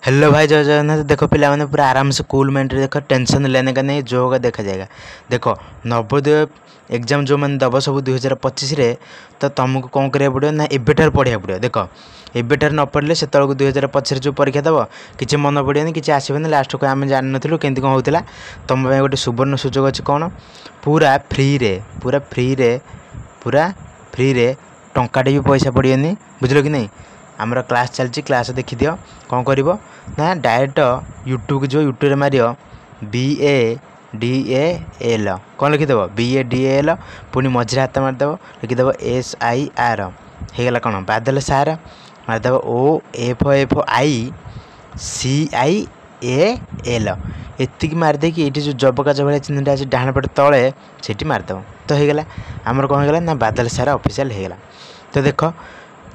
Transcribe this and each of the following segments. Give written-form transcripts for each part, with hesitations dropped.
Hello भाई जय जगन्नाथ। देखो पिला मैंने पूरा आराम से कूल माइंड देखो, टेंशन लेने का नहीं, जो होगा देखा जाएगा। देखो नवोदय एग्जाम जो मैंने दब सब 2025 तो तुमको कौन करा पड़ो ना एबेठार पढ़ा पड़ो। देख एबेठार न पढ़ले से 2025 जो परीक्षा दब किसी मन पड़े कि आसबनी, लास्ट को आम जान नु के कौन होता। तुम गोटे सुवर्ण सुजोग अच्छे कौन पूरा फ्री रे टंकाटे भी पैसा पड़ेनि, बुझल कि नहीं। आमर क्लास चलती, क्लास देखी दियो कौन कर ना डायरेक्ट यूट्यूब को जो यूट्यूब मार BADAL कौन लिखिदेव BADAL, पुणी मझे हाथ मारिदेव लिखिदेव SIR होगला कौन बादल सार मारिदेव OFFICIAL एतिक मारिदे ये जो जबकाच भाई चिन्हटा अच्छे डाण पटे तले से मारिदेव तो होगला आमर कौन होगा ना बादल सार ऑफिशियल होगला। तो देख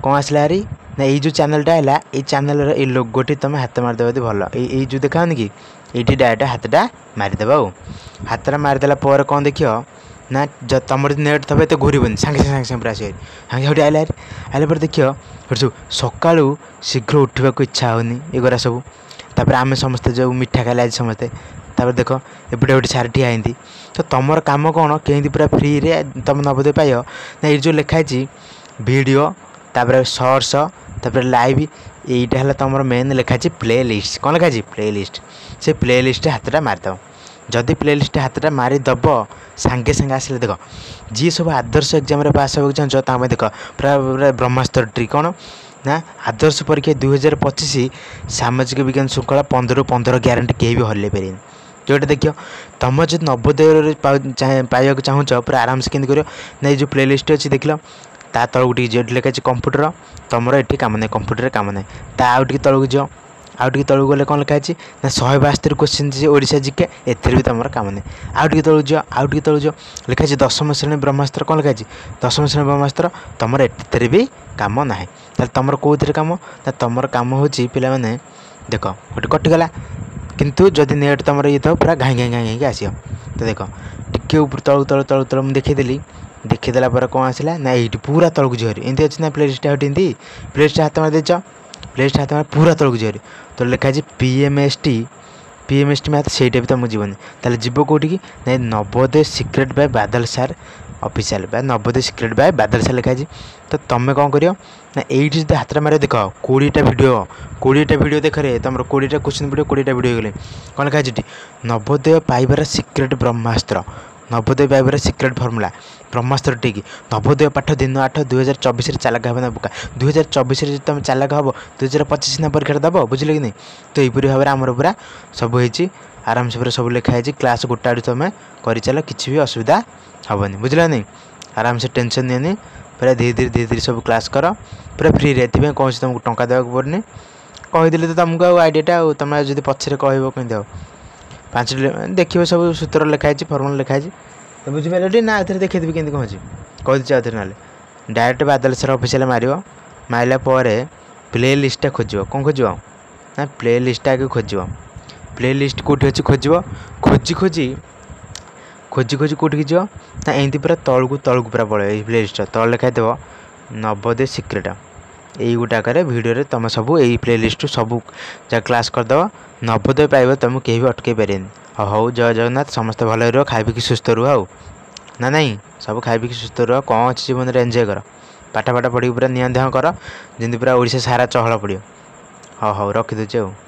कौन आसला हारी ना ये जो चैनलटा है ये चैनल ये लोगोटी तुम हाथ मारिदेव यदि भल ये जो देखाओनी कि ये डायरेक्ट हाथटा मारिदेव हाथटा मारिदेला कौन देख ना तुम नेट थब तो घूरबन सागे सागे पूरा आसे सागे आइला आइला देख सब सका शीघ्र उठा इच्छा होनी एगुरा सब। तापर आम समस्ते जो मिठा खाइले आज समस्ते तापर देख एपटे गोटे सार ठिया होती। तो तुम कम कौन कहीं पूरा फ्री रे तुम नवोदय पाइ ना ये जो लिखाई वीडियो तापर शॉर्ट्स तापर लाइव यहीटा है तुम मेन लिखाई प्ले लिस्ट कौन लिखाई प्ले लिस्ट से प्ले लिस्ट हाथटा मारिदेव। जदि प्ले लिस्ट हाथटा मारिदेव सांगे सांगे आसले देख जी सब आदर्श एग्जाम पास होगा चाहते देख पूरा पूरा ब्रह्मास्त्र ट्री कौन ना आदर्श परीक्षा 2025 सामाजिक विज्ञान श्रृंखला 15 ग्यारंटी कहीं भी हल्ले पारे जोटा देखिए तुम जो नवोदय पाइबा चाहूच पूरा आराम से केंद्र कर ना जो प्ले लिस्ट अच्छी देख लो ता तलू जो लिखाई कंप्यूटर तुम ये कम ना कंप्यूटर कम ना ता आउ तलू जो आउ तलू गले कौन लिखाई ना 172 क्वेश्चन ओडिशा जिके एथेर भी तुम कम ना आउ तलू जो लिखाई 10वीं श्रेणी ब्रह्मास्त्र कौन लिखाई 10वीं श्रेणी ब्रह्मास्त्र तुम एथेर भी कम ना ताल तुम कौन कम ना तुम कम हो पाने देख गोटे कटिगला किंतु जदि नेट तुम ये तो पूरा घाई घाई घाई आस। तो देख टिके ऊपर तलू तलू तलू तलू मुझे देखीदेली देखीदेला कौन आसला ना ये पूरा तलू झरी एमती अच्छी ना प्ले लिस्ट एमती प्ले लिस्ट हाथ मार देच प्ले लिस्ट हाथ मार पूरा तलू झरी तो लिखाई PMST मैथ से तुमको जीवन ताले जीव कौटी की ना नवोदय सिक्रेट बाय बादल सार ऑफिशियल बा नवोदय सिक्रेट बाय बादल सार लिखाई। तो तुम कौन कर ना ये जो हाथ मारे देख 20टा वीडियो देख रे तुम 20टा क्वेश्चन वीडियो 20टा वीडियो गले कौन लिखाई नवोदय पाइबार सिक्रेट ब्रह्मास्त्र नवोदय पाइबार सिक्रेट फर्मुला ब्रह्मास्त्र टिक नवोदय पाठ दिन 8 2024 चालाक हे ना बुका 2024 तुम चालाक हम 2025 ना परीक्षा दब बुझल कि नहीं। तो यहीपरी भाव में आमर पूरा सब हो आराम से पूरा सब लिखाई क्लास गोटा आड़ तुम कर चल कि भी असुविधा हेनी बुझल नहीं। आराम से टेंशन नहीं पूरा धीरे धीरे सब क्लास कर पूरा फ्री रे कौन से तुमको टंका देवाक पड़नी कहीदे तो तुमको आइडियाटा तुम जो पचर कह कहीं 5 देखिए सब सूत्र लिखाई फर्मुला लिखाई तो बुझिपारे ना आउ देखी केमती कौन अच्छी कहीदे आउ ना डायरेक्ट बादल सर ऑफिशियल मारला प्ले लिस्टा खोज कौन खोज ना प्ले लिस्ट आगे खोज प्ले लिस्ट कौटी अच्छी खोजी कौटी जी ना एमती पूरा तलू पूरा पड़े प्ले लिस्ट तल लिखाई देव नवोदय सिक्रेट यही गुटाक भिडियो तुम सब यही प्ले लिस्ट सब जहाँ क्लास करदेव नवोदय पाइब तुमको कहीं भी अटकई पारे। हौ जय जगन्नाथ समस्त भल रह खाई पी सुस्थ रुह ना नहीं सब खाई पी सुस्थ रुह कौन अच्छी जीवन में एंजय कर पाठ पढ़ी पूरा नियन देह कर जमी पूरा ओडिशा सारा चहल पड़ो। हौ रखी दूचे।